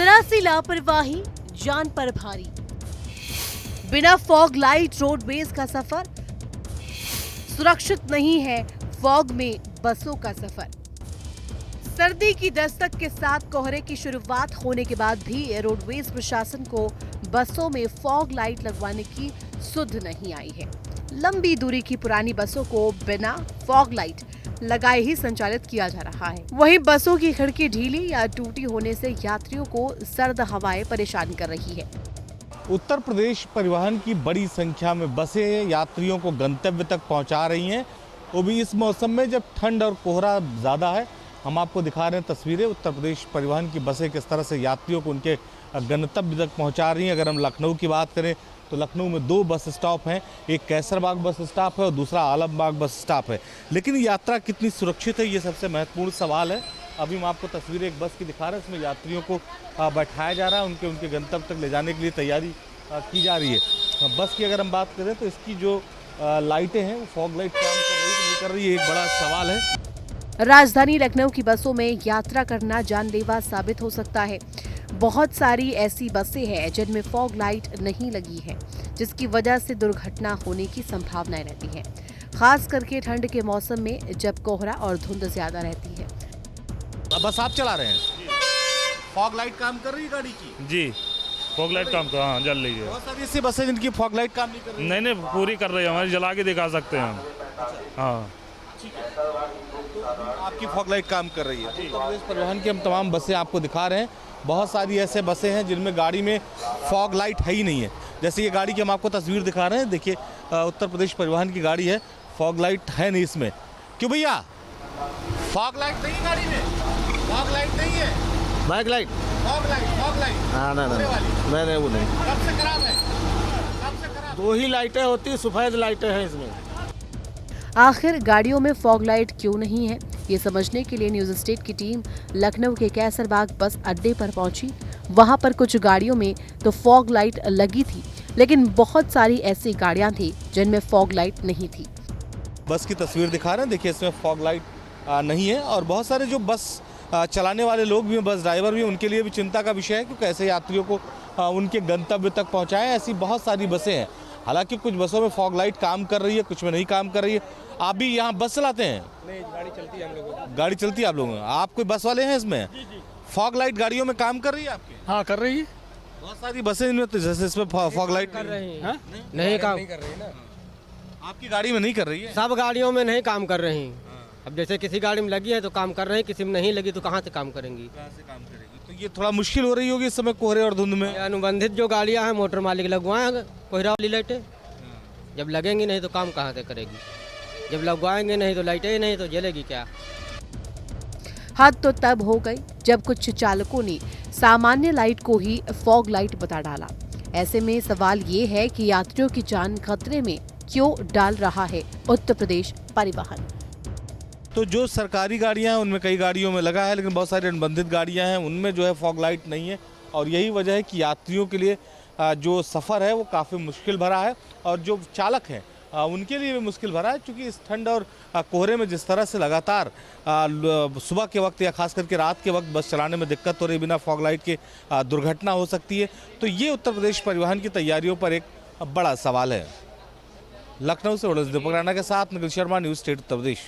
जरा सी लापरवाही जान पर भारी। बिना फॉग लाइट रोडवेज का सफर, सुरक्षित नहीं है फॉग में बसों का सफर। सर्दी की दस्तक के साथ कोहरे की शुरुआत होने के बाद भी रोडवेज प्रशासन को बसों में फॉग लाइट लगवाने की सुध नहीं आई है। लंबी दूरी की पुरानी बसों को बिना फॉग लाइट लगाए ही संचालित किया जा रहा है। वहीं बसों की खिड़की ढीली या टूटी होने से यात्रियों को सर्द हवाएं परेशान कर रही है। उत्तर प्रदेश परिवहन की बड़ी संख्या में बसें यात्रियों को गंतव्य तक पहुंचा रही हैं, वो भी इस मौसम में जब ठंड और कोहरा ज़्यादा है। हम आपको दिखा रहे हैं तस्वीरें, उत्तर प्रदेश परिवहन की बसें किस तरह से यात्रियों को उनके गंतव्य तक पहुंचा रही हैं। अगर हम लखनऊ की बात करें तो लखनऊ में 2 बस स्टॉप हैं, एक कैसरबाग बस स्टॉप है और दूसरा आलमबाग बस स्टॉप है। लेकिन यात्रा कितनी सुरक्षित है, ये सबसे महत्वपूर्ण सवाल है। अभी हम आपको तस्वीरें एक बस की दिखा रहे हैं, इसमें यात्रियों को बैठाया जा रहा है, उनके गंतव्य तक ले जाने के लिए तैयारी की जा रही है। बस की अगर हम बात करें तो इसकी जो लाइटें हैं वो फॉग लाइट काम कर रही है, नहीं कर रही है, एक बड़ा सवाल है। राजधानी लखनऊ की बसों में यात्रा करना जानलेवा साबित हो सकता है। बहुत सारी ऐसी बसें हैं जिनमें फॉग लाइट नहीं लगी है, जिसकी वजह से दुर्घटना होने की संभावनाएं रहती हैं, खास करके ठंड के मौसम में जब कोहरा और धुंध ज्यादा रहती है। बस आप चला रहे हैं, फॉग लाइट काम कर रही है गाड़ी की? जी, फॉग लाइट काम कर, हाँ जल रही है। बहुत सारी ऐसी बसें जिनकी फॉग लाइट काम नहीं कर रही। नहीं पूरी कर रही है, हमारी जला के दिखा सकते हैं हम। हाँ आपकी फॉग लाइट काम कर रही है। उत्तर प्रदेश परिवहन की हम तमाम बसें आपको दिखा रहे हैं। बहुत सारी ऐसे बसें हैं जिनमें गाड़ी में फॉग लाइट है ही नहीं है। जैसे ये गाड़ी की हम आपको तस्वीर दिखा रहे हैं, देखिए उत्तर प्रदेश परिवहन की गाड़ी है, फॉग लाइट है नहीं इसमें। क्यों भैया, फॉग लाइट नहीं गाड़ी में? फॉग लाइट नहीं है, बैक लाइट, फॉग लाइट। हाँ नहीं वो नहीं। कब से खराब है? कब से खराब? 2 ही लाइटें होती, सफेद लाइटें हैं इसमें। आखिर गाड़ियों में फॉग लाइट क्यों नहीं है, ये समझने के लिए न्यूज स्टेट की टीम लखनऊ के कैसरबाग बस अड्डे पर पहुंची। वहां पर कुछ गाड़ियों में तो फॉग लाइट लगी थी, लेकिन बहुत सारी ऐसी गाड़ियां थी जिनमें फॉग लाइट नहीं थी। बस की तस्वीर दिखा रहे हैं, देखिए इसमें फॉग लाइट नहीं है। और बहुत सारे जो बस चलाने वाले लोग भी हैं, बस ड्राइवर भी, उनके लिए भी चिंता का विषय है कि कैसे यात्रियों को उनके गंतव्य तक पहुँचाएं। ऐसी बहुत सारी बसें हैं, हालांकि कुछ बसों में फॉग लाइट काम कर रही है, कुछ में नहीं काम कर रही है। आप भी यहाँ बस चलाते हैं? नहीं, गाड़ी चलती है हम लोगों की। गाड़ी चलती है आप लोगों में? आप कोई बस वाले हैं इसमें? फॉग लाइट गाड़ियों में काम कर रही है आपके? हाँ कर रही है, बहुत सारी बसें इनमें तो जैसे इसमें फॉग लाइट कर रही है। नहीं काम कर रही है ना, आपकी गाड़ी में नहीं कर रही है? सब गाड़ियों में नहीं काम कर रही। अब जैसे किसी गाड़ी में लगी है तो काम कर रही है, किसी में नहीं लगी तो कहाँ से काम करेंगी? कहाँ से काम करेगी? तो ये थोड़ा मुश्किल हो रही होगी इस समय कोहरे और धुंध में। अनुबंधित जो गाड़ियाँ हैं मोटर मालिक लगवाएंगे कोहरा वाली लाइटें, जब लगेंगी नहीं तो काम कहाँ से करेगी? जब लगवाएंगे नहीं तो लाइटें ही नहीं तो जलेगी क्या? हद तो तब हो गई जब कुछ चालकों ने सामान्य लाइट को ही फॉग लाइट बता डाला। ऐसे में सवाल ये है कि यात्रियों की जान खतरे में क्यों डाल रहा है उत्तर प्रदेश परिवहन। तो जो सरकारी गाड़ियां हैं उनमें कई गाड़ियों में लगा है, लेकिन बहुत सारी अनुबंधित गाड़ियां हैं उनमें जो है फॉग लाइट नहीं है। और यही वजह है कि यात्रियों के लिए जो सफ़र है वो काफ़ी मुश्किल भरा है, और जो चालक हैं उनके लिए भी मुश्किल भरा है, क्योंकि इस ठंड और कोहरे में जिस तरह से लगातार सुबह के वक्त या खास करके रात के वक्त बस चलाने में दिक्कत हो रही, बिना फॉग लाइट के दुर्घटना हो सकती है। तो ये उत्तर प्रदेश परिवहन की तैयारियों पर एक बड़ा सवाल है। लखनऊ से दीपक राणा के साथ निखिल शर्मा, न्यूज़ स्टेट उत्तर प्रदेश।